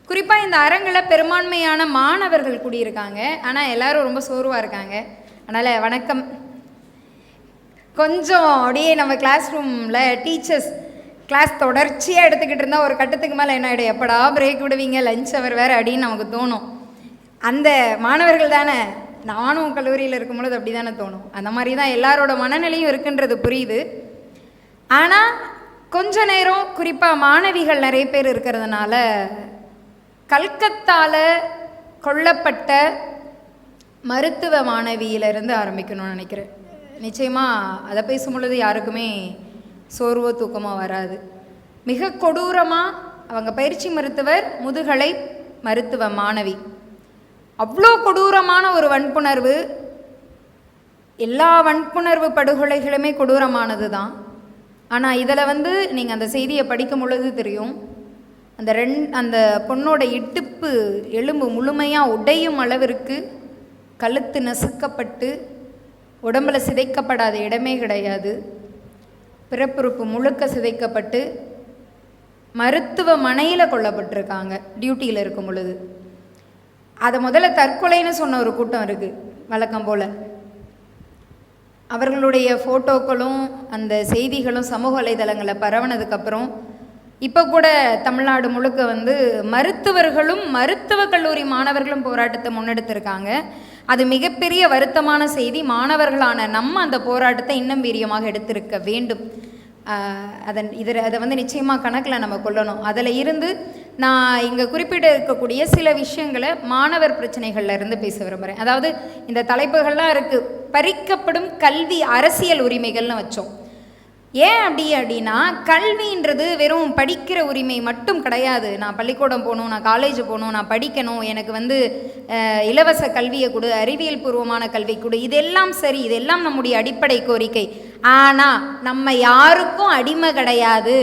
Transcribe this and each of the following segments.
குறிப்பாக இந்த அரங்கில் பெரும்பான்மையான மாணவர்கள் கூடியிருக்காங்க. ஆனால் எல்லாரும் ரொம்ப சோர்வாக இருக்காங்க. அதனால் வணக்கம். கொஞ்சம் அப்படியே நம்ம கிளாஸ் ரூமில் டீச்சர்ஸ் கிளாஸ் தொடர்ச்சியாக எடுத்துக்கிட்டு இருந்தால் ஒரு கட்டத்துக்கு மேலே என்ன ஆகிடும், எப்படா பிரேக் விடுவீங்க, லஞ்ச் அவர் வேறு அப்படின்னு நமக்கு தோணும். அந்த மாணவர்கள் தானே, நானும் கல்லூரியில் இருக்கும் பொழுது அப்படி தானே தோணும். அந்த மாதிரி தான் எல்லாரோட மனநிலையும் இருக்குன்றது புரியுது. ஆனால் கொஞ்ச நேரம் குறிப்பாக மாணவிகள் நிறைய பேர் இருக்கிறதுனால கல்கத்தாவில் கொல்லப்பட்ட மருத்துவ மாணவியிலிருந்து ஆரம்பிக்கணும்னு நினைக்கிறேன். நிச்சயமாக அதை பேசும் பொழுது யாருக்குமே சோர்வோ தூக்கமோ வராது. மிக கொடூரமாக அவங்க பயிற்சி மருத்துவர், முதுகலை மருத்துவ மாணவி, அவ்வளோ கொடூரமான ஒரு வன்புணர்வு. எல்லா வன்புணர்வு படுகொலைகளுமே கொடூரமானது தான். ஆனால் இதில் நீங்கள் அந்த செய்தியை படிக்கும் பொழுது தெரியும், அந்த பொண்ணோட இடுப்பு எலும்பு முழுமையாக உடையும் அளவிற்கு கழுத்து நசுக்கப்பட்டு உடம்பில் சிதைக்கப்படாத இடமே கிடையாது. பிறப்புறுப்பு முழுக்க சிதைக்கப்பட்டு மருத்துவமனையில் கொல்லப்பட்டிருக்காங்க டியூட்டியில் இருக்கும் பொழுது. அதை முதல்ல தற்கொலைன்னு சொன்ன ஒரு கூட்டம் இருக்குது வழக்கம் போல். அவர்களுடைய ஃபோட்டோக்களும் அந்த செய்திகளும் சமூக வலைதளங்களில் பரவனதுக்கப்புறம் இப்போ கூட தமிழ்நாடு முழுக்க மருத்துவர்களும் மருத்துவக் கல்லூரி மாணவர்களும் போராட்டத்தை முன்னெடுத்திருக்காங்க. அது மிகப்பெரிய வருத்தமான செய்தி. மாணவர்களான நம்ம அந்த போராட்டத்தை இன்னும் வீரியமாக எடுத்திருக்க வேண்டும். அதை நிச்சயமாக கணக்கில் நம்ம கொள்ளணும். அதில் இருந்து நான் இங்கே குறிப்பிட இருக்கக்கூடிய சில விஷயங்களை மாணவர் பிரச்சனைகள்ல இருந்து பேச விரும்புகிறேன். அதாவது இந்த தலைப்புகள்லாம் இருக்குது. பறிக்கப்படும் கல்வி அரசியல் உரிமைகள்னு வச்சோம். ஏன் அப்படின்னா கல்வின்றது வெறும் படிக்கிற உரிமை மட்டும் கிடையாது. நான் பள்ளிக்கூடம் போகணும், நான் காலேஜ் போகணும், நான் படிக்கணும், எனக்கு இலவச கல்வியை கொடு, அறிவியல் பூர்வமான கல்வி கொடு, இதெல்லாம் சரி, இதெல்லாம் நம்முடைய அடிப்படை கோரிக்கை. ஆனால் நம்ம யாருக்கும் அடிமை கிடையாது.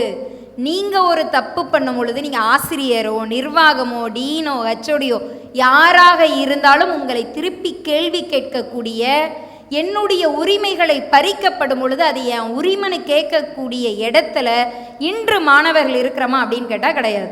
நீங்கள் ஒரு தப்பு பண்ணும் பொழுது நீங்கள் ஆசிரியரோ நிர்வாகமோ டீனோ ஹெச்ஓடியோ யாராக இருந்தாலும் உங்களை திருப்பி கேள்வி கேட்கக்கூடிய, என்னுடைய உரிமைகளை பறிக்கப்படும் பொழுது அது என் உரிமைன்னு கேட்கக்கூடிய இடத்துல இன்று மாணவர்கள் இருக்கிறோமா அப்படின்னு கேட்டால் கிடையாது.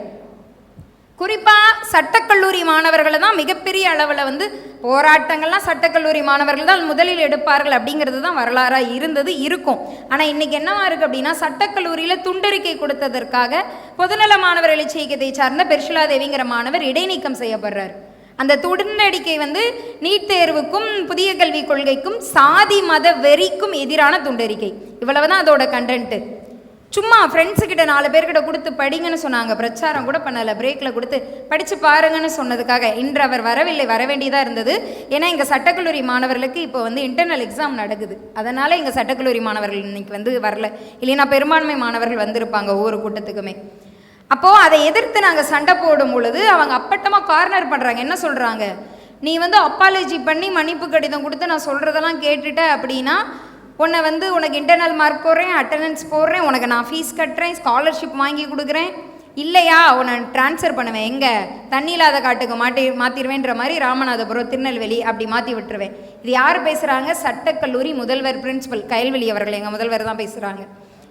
குறிப்பாக சட்டக்கல்லூரி மாணவர்களை தான் மிகப்பெரிய அளவில் போராட்டங்கள்லாம் சட்டக்கல்லூரி மாணவர்கள் தான் முதலில் எடுப்பார்கள் அப்படிங்கிறது தான் வரலாறாக இருந்தது, இருக்கும். ஆனால் இன்றைக்கி என்னவா இருக்குது அப்படின்னா, சட்டக்கல்லூரியில் துண்டறிக்கை கொடுத்ததற்காக பொதுநல மாணவர் எழுச்சி இயக்கத்தை சார்ந்த பெர்ஷிலா தேவிங்கிற மாணவர் இடைநீக்கம் செய்யப்படுறார். அந்த துண்டறிக்கை நீட் தேர்வுக்கும் புதிய கல்விக் கொள்கைக்கும் சாதி மத வெறிக்கும் எதிரான துண்டறிக்கை. இவ்வளவு தான் அதோட கண்டென்ட்டு. சும்மா ஃப்ரெண்ட்ஸுக்கிட்ட 4 பேர்கிட்ட கொடுத்து படிங்கன்னு சொன்னாங்க. பிரச்சாரம் கூட பண்ணலை, பிரேக்கில் கொடுத்து படித்து பாருங்கன்னு சொன்னதுக்காக இன்று அவர் வரவில்லை. வர வேண்டியதாக இருந்தது. ஏன்னா எங்கள் சட்டக்கல்லூரி மாணவர்களுக்கு இப்போ இன்டர்னல் எக்ஸாம் நடக்குது. அதனால் எங்கள் சட்டக்கல்லூரி மாணவர்கள் இன்னைக்கு வரல. இல்லைன்னா பெரும்பான்மை மாணவர்கள் வந்திருப்பாங்க ஒவ்வொரு கூட்டத்துக்குமே. அப்போது அதை எதிர்த்து நாங்கள் சண்டை போடும் பொழுது அவங்க அப்பட்டமாக கார்னர் பண்ணுறாங்க. என்ன சொல்கிறாங்க, நீ அப்பாலஜி பண்ணி மன்னிப்பு கடிதம் கொடுத்து நான் சொல்கிறதெல்லாம் கேட்டுட்ட அப்படின்னா உனக்கு இன்டர்னல் மார்க் போடுறேன், அட்டண்டன்ஸ் போடுறேன், உனக்கு நான் ஃபீஸ் கட்டுறேன், ஸ்காலர்ஷிப் வாங்கி கொடுக்குறேன், இல்லையா உன்னை ட்ரான்ஸ்ஃபர் பண்ணுவேன், எங்கே தண்ணி இல்லாத காட்டுக்கு மாற்றிடுவேன்ற மாதிரி ராமநாதபுரம் திருநெல்வேலி அப்படி மாற்றி விட்டுருவேன். இது யார் பேசுகிறாங்க? சட்டக்கல்லூரி முதல்வர் பிரின்சிபல் கயல்வெளி அவர்கள், எங்கள் முதல்வர் தான் பேசுகிறாங்க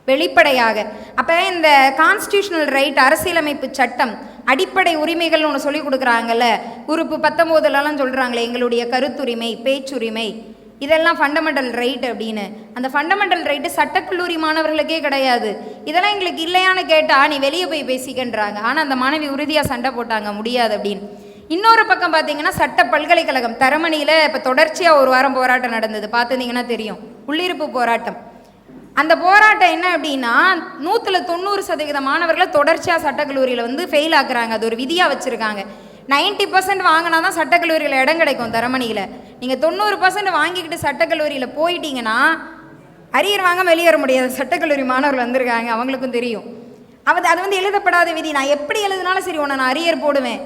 வெளிப்படையாக. அப்போ இந்த கான்ஸ்டியூஷனல் ரைட், அரசியலமைப்பு சட்டம், அடிப்படை உரிமைகள்னு ஒன்று சொல்லி கொடுக்குறாங்கல்ல, உறுப்பு 19லலாம் சொல்கிறாங்களே, எங்களுடைய கருத்துரிமை, பேச்சுரிமை, இதெல்லாம் ஃபண்டமெண்டல் ரைட் அப்படின்னு. அந்த ஃபண்டமெண்டல் ரைட்டு சட்டக்கல்லூரி மாணவர்களுக்கே கிடையாது. இதெல்லாம் எங்களுக்கு இல்லையான்னு கேட்டால் நீ வெளியே போய் பேசிக்கன்றாங்க. ஆனால் அந்த மாணவி உறுதியாக சண்டை போட்டாங்க, முடியாது அப்படின்னு. இன்னொரு பக்கம் பார்த்தீங்கன்னா சட்ட பல்கலைக்கழகம் தரமணியில் இப்போ தொடர்ச்சியாக ஒரு வாரம் போராட்டம் நடந்தது, பார்த்துருந்தீங்கன்னா தெரியும், உள்ளிருப்பு போராட்டம். அந்த போராட்டம் என்ன அப்படின்னா, 190% மாணவர்களை தொடர்ச்சியாக சட்டக்கல்லூரியில் ஃபெயில் ஆக்குறாங்க. அது ஒரு விதியாக வச்சுருக்காங்க. 90% வாங்கினா தான் சட்டக்கல்லூரியில் இடம் கிடைக்கும் தரமணியில். நீங்கள் 90% வாங்கிக்கிட்டு சட்டக்கல்லூரியில் போயிட்டீங்கன்னா அரியர் வாங்க வெளியேற முடியாது. சட்டக்கல்லூரி மாணவர்கள் வந்திருக்காங்க, அவங்களுக்கும் தெரியும். அது எழுதப்படாத விதி. நான் எப்படி எழுதினாலும் சரி உன்னை நான் அரியர் போடுவேன்.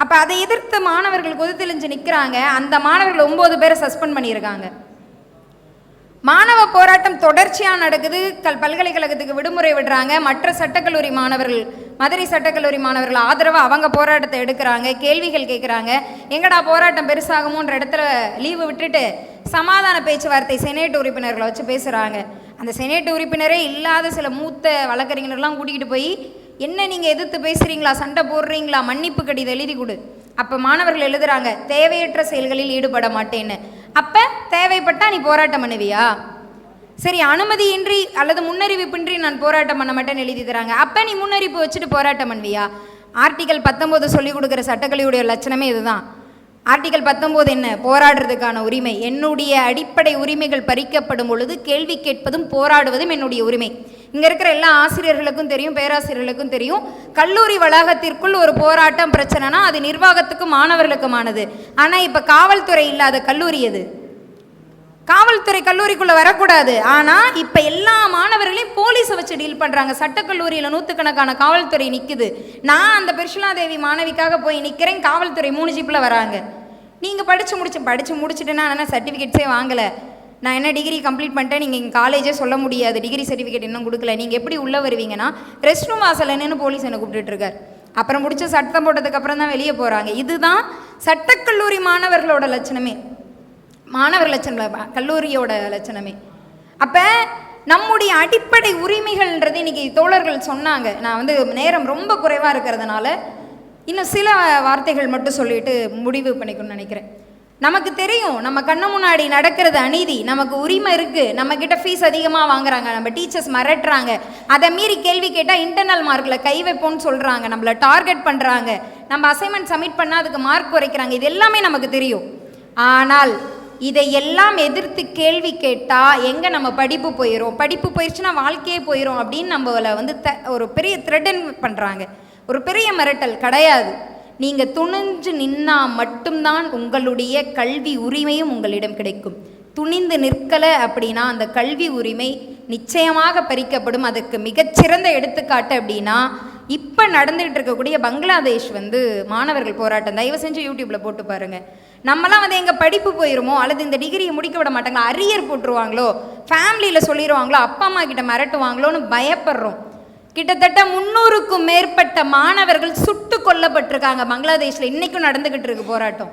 அப்போ அதை எதிர்த்து மாணவர்கள் கொதித்தெளிஞ்சு நிற்கிறாங்க. அந்த மாணவர்கள் 9 பேரை சஸ்பெண்ட் பண்ணியிருக்காங்க. மாணவ போராட்டம் தொடர்ச்சியாக நடக்குது. பல்கலைக்கழகத்துக்கு விடுமுறை விடுறாங்க. மற்ற சட்டக்கல்லூரி மாணவர்கள், மதுரை சட்டக்கல்லூரி மாணவர்கள் ஆதரவாக அவங்க போராட்டத்தை எடுக்கிறாங்க, கேள்விகள் கேட்குறாங்க. எங்கடா போராட்டம் பெருசாகுமோன்ற இடத்துல லீவு விட்டுட்டு சமாதான பேச்சுவார்த்தை செனேட் உறுப்பினர்களை வச்சு பேசுகிறாங்க. அந்த செனேட் உறுப்பினரே இல்லாத சில மூத்த வழக்கறிஞர்கள்லாம் கூட்டிகிட்டு போய் என்ன நீங்கள் எதிர்த்து பேசுகிறீங்களா, சண்டை போடுறீங்களா, மன்னிப்பு கடிதம் எழுதி கொடு. அப்போ மாணவர்கள் எழுதுறாங்க, தேவையற்ற செயல்களில் ஈடுபட மாட்டேன்னு. அப்போ தேவைப்பட்டால் நீ போராட்டம் பண்ணுவியா? சரி, அனுமதியின்றி அல்லது முன்னறிவிப்பின்றி நான் போராட்டம் பண்ண மாட்டேன்னு எழுதி தராங்க. அப்போ நீ முன்னறிவிப்பு வச்சுட்டு போராட்டம் பண்ணுவியா? ஆர்டிகல் 19 சொல்லிக் கொடுக்குற சட்டக்கல்வியுடைய லட்சணமே இதுதான். ஆர்டிகல் 19 என்ன? போராடுறதுக்கான உரிமை. என்னுடைய அடிப்படை உரிமைகள் பறிக்கப்படும் பொழுது கேள்வி கேட்பதும் போராடுவதும் என்னுடைய உரிமை. இங்கே இருக்கிற எல்லா ஆசிரியர்களுக்கும் தெரியும், பேராசிரியர்களுக்கும் தெரியும், கல்லூரி வளாகத்திற்குள் ஒரு போராட்டம் பிரச்சனைனா அது நிர்வாகத்துக்கும் மாணவர்களுக்குமானது. ஆனால் இப்போ காவல்துறை இல்லாத கல்லூரி எது? காவல்துறை கல்லூரிக்குள்ளே வரக்கூடாது. ஆனால் இப்போ எல்லா மாணவர்களையும் போலீஸை வச்சு டீல் பண்ணுறாங்க. சட்டக்கல்லூரியில் 100கணக்கான காவல்துறை நிற்குது. நான் அந்த பெர்ஷிலாதேவி மாணவிக்காக போய் நிற்கிறேன், காவல்துறை 3 ஜீப்பில் வராங்க. நீங்கள் படித்து முடிச்சுட்டுன்னா நான் சர்டிஃபிகேட்ஸே வாங்கலை, நான் என்ன டிகிரி கம்ப்ளீட் பண்ணிட்டேன், நீங்கள் எங்கள் காலேஜே சொல்ல முடியாது, டிகிரி சர்டிஃபிகேட் இன்னும் கொடுக்கல, நீங்கள் எப்படி உள்ளே வருவீங்கன்னா ரெஸ்ட் ரூம் வாசல் என்னன்னு போலீஸ் என்னை கூப்பிட்டுருக்கார். அப்புறம் முடிச்சு சட்டம் போட்டதுக்கப்புறம் தான் வெளியே போகிறாங்க. இதுதான் சட்டக்கல்லூரி மாணவர்களோட லட்சணமே, மாணவர் லட்சணம், கல்லூரியோட லட்சணமே. அப்போ நம்முடைய அடிப்படை உரிமைகள்ன்றது இன்றைக்கி தோழர்கள் சொன்னாங்க. நான் நேரம் ரொம்ப குறைவாக இருக்கிறதுனால இன்னும் சில வார்த்தைகள் மட்டும் சொல்லிட்டு முடிவு பண்ணிக்கணும்னு நினைக்கிறேன். நமக்கு தெரியும், நம்ம கண்ணு முன்னாடி நடக்கிறது அநீதி, நமக்கு உரிமை இருக்குது, நம்மக்கிட்ட ஃபீஸ் அதிகமாக வாங்குறாங்க, நம்ம டீச்சர்ஸ் மிரட்டுறாங்க, அதை மீறி கேள்வி கேட்டால் இன்டர்னல் மார்க்கில் கை வைப்போன்னு சொல்கிறாங்க, நம்மளை டார்கெட் பண்ணுறாங்க, நம்ம அசைன்மெண்ட் சப்மிட் பண்ணால் அதுக்கு மார்க் குறைக்கிறாங்க. இது எல்லாமே நமக்கு தெரியும். ஆனால் இதையெல்லாம் எதிர்த்து கேள்வி கேட்டால் எங்கே நம்ம படிப்பு போயிடும், படிப்பு போயிடுச்சுன்னா வாழ்க்கையே போயிடும் அப்படின்னு நம்மளை ஒரு பெரிய த்ரெட்டன் பண்ணுறாங்க. ஒரு பெரிய மிரட்டல் கிடையாது. நீங்கள் துணிஞ்சு நின்னா மட்டும்தான் உங்களுடைய கல்வி உரிமையும் உங்களிடம் கிடைக்கும். துணிந்து நிற்கலை அப்படின்னா அந்த கல்வி உரிமை நிச்சயமாக பறிக்கப்படும். அதுக்கு மிகச்சிறந்த எடுத்துக்காட்டு அப்படின்னா இப்போ நடந்துகிட்டு இருக்கக்கூடிய பங்களாதேஷ் மாணவர்கள் போராட்டம். தயவு செஞ்சு யூடியூப்பில் போட்டு பாருங்கள். நம்மலாம் எங்கள் படிப்பு போயிருமோ அல்லது இந்த டிகிரியை முடிக்க விட மாட்டாங்களோ, அரியர் போட்டுருவாங்களோ, ஃபேமிலியில் சொல்லிடுவாங்களோ, அப்பா அம்மா கிட்ட மிரட்டுவாங்களோன்னு பயப்படுறோம். கிட்டத்தட்ட 300க்கும் மேற்பட்ட மாணவர்கள் சுட்டு கொல்லப்பட்டிருக்காங்க பங்களாதேஷில். இன்றைக்கும் நடந்துக்கிட்டு இருக்கு போராட்டம்.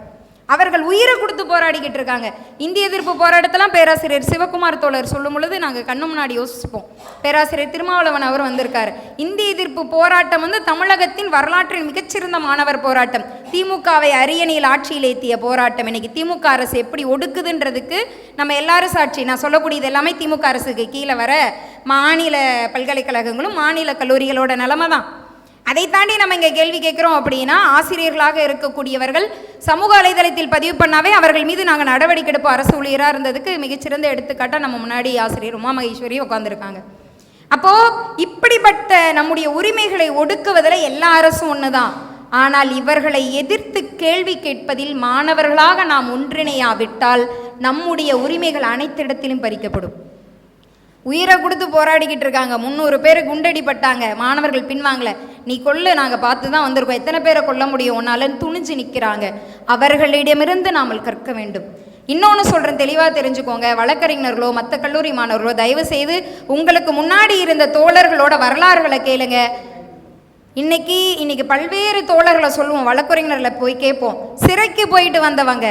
அவர்கள் உயிரை கொடுத்து போராடிக்கிட்டு இருக்காங்க. இந்திய எதிர்ப்பு போராட்டத்தெல்லாம் பேராசிரியர் சிவகுமார் தோழர் சொல்லும் பொழுது நாங்கள் கண்ணு முன்னாடி யோசிப்போம். பேராசிரியர் திருமாவளவன் அவர் வந்திருக்காரு. இந்திய எதிர்ப்பு போராட்டம் தமிழகத்தின் வரலாற்றின் மிகச்சிறந்த மாணவர் போராட்டம். திமுகவை அரியணையில் ஆட்சியில் ஏற்றிய போராட்டம். இன்னைக்கு திமுக அரசு எப்படி ஒடுக்குதுன்றதுக்கு நம்ம எல்லாரும் சாட்சி. நான் சொல்லக்கூடியது எல்லாமே திமுக அரசுக்கு கீழே வர மாநில பல்கலைக்கழகங்களும் மாநில கல்லூரிகளோட நிலைமை தான். அதை தாண்டி நம்ம இங்கே கேள்வி கேட்குறோம் அப்படின்னா ஆசிரியர்களாக இருக்கக்கூடியவர்கள் சமூக வலைதளத்தில் பதிவு பண்ணாவே அவர்கள் மீது நாங்கள் நடவடிக்கை எடுப்போம். அரசு ஊழியராக இருந்ததுக்கு மிகச்சிறந்த எடுத்துக்காட்டாக நம்ம முன்னாடி ஆசிரியர் உமா மகேஸ்வரி உட்காந்துருக்காங்க. அப்போது இப்படிப்பட்ட நம்முடைய உரிமைகளை ஒடுக்குவதில் எல்லா அரசும் ஒன்று தான். ஆனால் இவர்களை எதிர்த்து கேள்வி கேட்பதில் மாணவர்களாக நாம் ஒன்றிணையாவிட்டால் நம்முடைய உரிமைகள் அனைத்து இடத்திலும் பறிக்கப்படும். உயிரை கொடுத்து போராடிக்கிட்டு இருக்காங்க. 300 பேர் குண்டடிப்பட்டாங்க, மாணவர்கள் பின்வாங்கல. நீ கொல்ல, நாங்கள் பார்த்து தான் வந்திருக்கோம், எத்தனை பேரை கொல்ல முடியும் உன்னாலன்னு துணிஞ்சு நிற்கிறாங்க. அவர்களிடமிருந்து நாம் கற்க வேண்டும். இன்னொன்று சொல்கிறேன், தெளிவாக தெரிஞ்சுக்கோங்க. வழக்கறிஞர்களோ மற்ற கல்லூரி மாணவர்களோ தயவு செய்து உங்களுக்கு முன்னாடி இருந்த தோழர்களோட வரலாறுகளை கேளுங்க. இன்னைக்கு பல்வேறு தோழர்களை சொல்லுவோம், வழக்கறிஞர்களை போய் கேட்போம். சிறைக்கு போயிட்டு வந்தவங்க,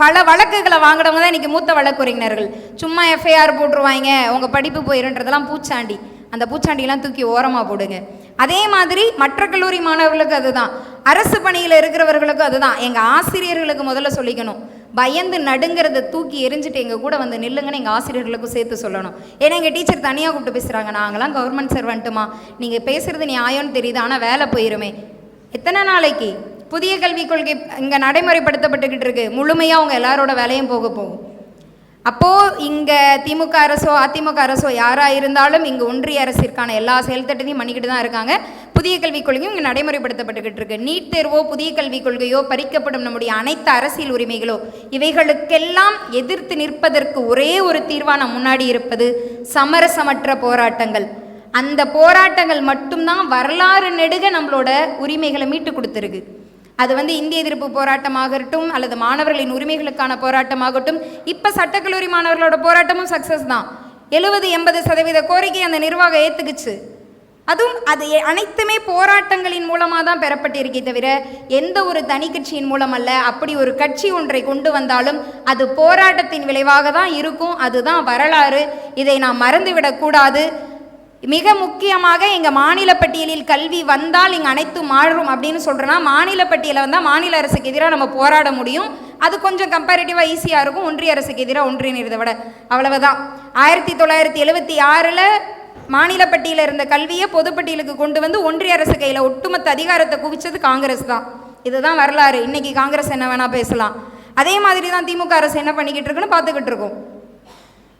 பல வழக்குகளை வாங்கினவங்க தான் இன்றைக்கி மூத்த வழக்கறிஞர்கள். சும்மா எஃப்ஐஆர் போட்டுருவாங்க, உங்கள் படிப்பு போயிருன்றதெல்லாம் பூச்சாண்டி. அந்த பூச்சாண்டியெல்லாம் தூக்கி ஓரமாக போடுங்க. அதே மாதிரி மற்ற கல்லூரி மாணவர்களுக்கு அதுதான், அரசு பணியில் இருக்கிறவர்களுக்கும் அதுதான். எங்கள் ஆசிரியர்களுக்கு முதல்ல சொல்லிக்கணும், பயந்து நடுங்கிறத தூக்கி எரிஞ்சுட்டு எங்கள் கூட நில்லுங்கன்னு எங்கள் ஆசிரியர்களுக்கும் சேர்த்து சொல்லணும். ஏன்னா எங்கள் டீச்சர் தனியாக கூப்பிட்டு பேசுகிறாங்க, நாங்களாம் கவர்மெண்ட் சர்வெண்ட்டுமா, நீங்கள் பேசுகிறது நியாயம்னு தெரியுது, ஆனால் வேலை போயிருமே. எத்தனை நாளைக்கு? புதிய கல்விக் கொள்கை இங்கே நடைமுறைப்படுத்தப்பட்டுக்கிட்டு இருக்கு, முழுமையாக அவங்க எல்லாரோட வேலையும் போகும். அப்போது இங்கே திமுக அரசோ அதிமுக அரசோ யாராக இருந்தாலும் இங்கே ஒன்றிய அரசிற்கான எல்லா செயல்திட்டத்தையும் பண்ணிக்கிட்டு தான் இருக்காங்க. புதிய கல்விக் கொள்கையும் இங்கே நடைமுறைப்படுத்தப்பட்டுக்கிட்டு இருக்கு. நீட் தேர்வோ புதிய கல்விக் கொள்கையோ பறிக்கப்படும் நம்முடைய அனைத்து அரசியல் உரிமைகளோ இவைகளுக்கெல்லாம் எதிர்த்து நிற்பதற்கு ஒரே ஒரு தீர்வாக நம் முன்னாடி இருப்பது சமரசமற்ற போராட்டங்கள். அந்த போராட்டங்கள் மட்டும்தான் வரலாறு நெடுக நம்மளோட உரிமைகளை மீட்டு கொடுத்துருக்கு. அது இந்திய எதிர்ப்பு போராட்டமாகட்டும் அல்லது மாணவர்களின் உரிமைகளுக்கான போராட்டமாகட்டும், இப்போ சட்டக்கல்லூரி மாணவர்களோட போராட்டமும் சக்ஸஸ் தான். 70-80% கோரிக்கை அந்த நிர்வாகம் ஏற்றுக்குச்சு. அதுவும் அது அனைத்துமே போராட்டங்களின் மூலமாக தான் பெறப்பட்டிருக்கே தவிர எந்த ஒரு தனி கட்சியின் மூலம் அல்ல. அப்படி ஒரு கட்சி ஒன்றை கொண்டு வந்தாலும் அது போராட்டத்தின் விளைவாக தான் இருக்கும். அதுதான் வரலாறு. இதை நாம் மறந்துவிடக்கூடாது. மிக முக்கியமாக எங்கள் மாநில பட்டியலில் கல்வி வந்தால் இங்கே அனைத்து மாறும் அப்படின்னு சொல்கிறேன்னா, மாநில பட்டியலில் வந்தால் மாநில அரசுக்கு எதிராக நம்ம போராட முடியும். அது கொஞ்சம் கம்பேரிட்டிவாக ஈஸியாக இருக்கும் ஒன்றிய அரசுக்கு எதிராக ஒன்றிணைறதை விட. அவ்வளவுதான். 1976 மாநில பட்டியலில் இருந்த கல்வியை பொதுப்பட்டியலுக்கு கொண்டு வந்து ஒன்றிய அரசு கையில் ஒட்டுமொத்த அதிகாரத்தை குவிச்சது காங்கிரஸ் தான். இதுதான் வரலாறு. இன்னைக்கு காங்கிரஸ் என்ன வேணால் பேசலாம். அதே மாதிரி தான் திமுக அரசு என்ன பண்ணிக்கிட்டு இருக்குன்னு பார்த்துக்கிட்டு இருக்கோம்.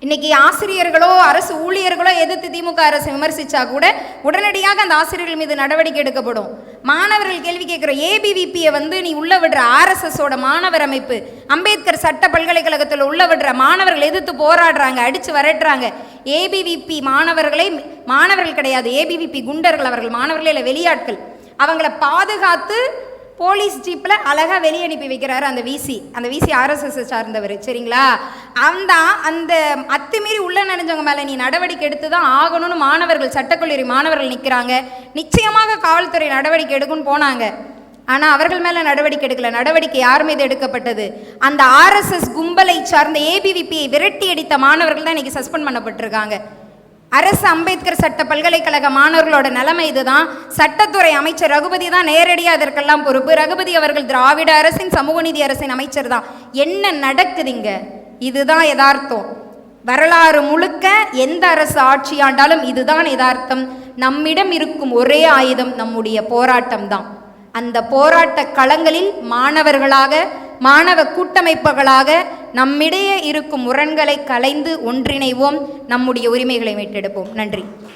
இன்னைக்கு ஆசிரியர்களோ அரசு ஊழியர்களோ எதிர்த்து திமுக அரசு விமர்சிச்சா கூட உடனடியாக அந்த ஆசிரியர்கள் மீது நடவடிக்கை எடுக்கப்படும். மாணவர்கள் கேள்வி கேட்குற ஏபிவிபியை நீ உள்ள விடுற ஆர்எஸ்எஸோட மாணவர் அமைப்பு, அம்பேத்கர் சட்ட பல்கலைக்கழகத்தில் உள்ள விடுற மாணவர்கள் எதிர்த்து போராடுறாங்க, அடித்து வரட்டுறாங்க. ஏபிவிபி மாணவர்கள் கிடையாது, ஏபிவிபி குண்டர்கள், அவர்கள் மாணவர்களே இல்லை, வெளியாட்கள். அவங்கள பாதுகாத்து போலீஸ் ஜீப்பில் அழகாக வெளியே அனுப்பி வைக்கிறாரு அந்த விசி ஆர்எஸ்எஸ் சார்ந்தவர். சரிங்களா? அந்த அத்துமீறி உள்ள நினைஞ்சவங்க மேலே நீ நடவடிக்கை எடுத்து தான் ஆகணும்னு மாணவர்கள், சட்டக்கல்லூரி மாணவர்கள் நிற்கிறாங்க. நிச்சயமாக காவல்துறை நடவடிக்கை எடுக்குன்னு போனாங்க. ஆனால் அவர்கள் மேலே நடவடிக்கை எடுக்கல. நடவடிக்கை யார் மீது எடுக்கப்பட்டது? அந்த ஆர்எஸ்எஸ் கும்பலை சார்ந்த ஏபிவிபியை விரட்டி அடித்த மாணவர்கள் தான் இன்னைக்கு சஸ்பெண்ட் பண்ணப்பட்டிருக்காங்க. அரசு அம்பேத்கர் சட்ட பல்கலைக்கழக மாணவர்களோட நிலைமை இதுதான். சட்டத்துறை அமைச்சர் ரகுபதி தான் நேரடியாக அதற்கெல்லாம் பொறுப்பு. ரகுபதி அவர்கள் திராவிட அரசின் சமூக நீதி அரசின் அமைச்சர் தான். என்ன நடக்குதுங்க? இதுதான் யதார்த்தம். வரலாறு முழுக்க எந்த அரசு ஆட்சி ஆண்டாலும் இதுதான் யதார்த்தம். நம்மிடம் இருக்கும் ஒரே ஆயுதம் நம்முடைய போராட்டம் தான். அந்த போராட்ட களங்களில் மாணவர்களாக, மாணவ கூட்டமைப்புகளாக நம்மிடையே இருக்கும் முரண்களை களைந்து ஒன்றிணைவோம். நம்முடைய உரிமைகளை மீட்டெடுப்போம். நன்றி.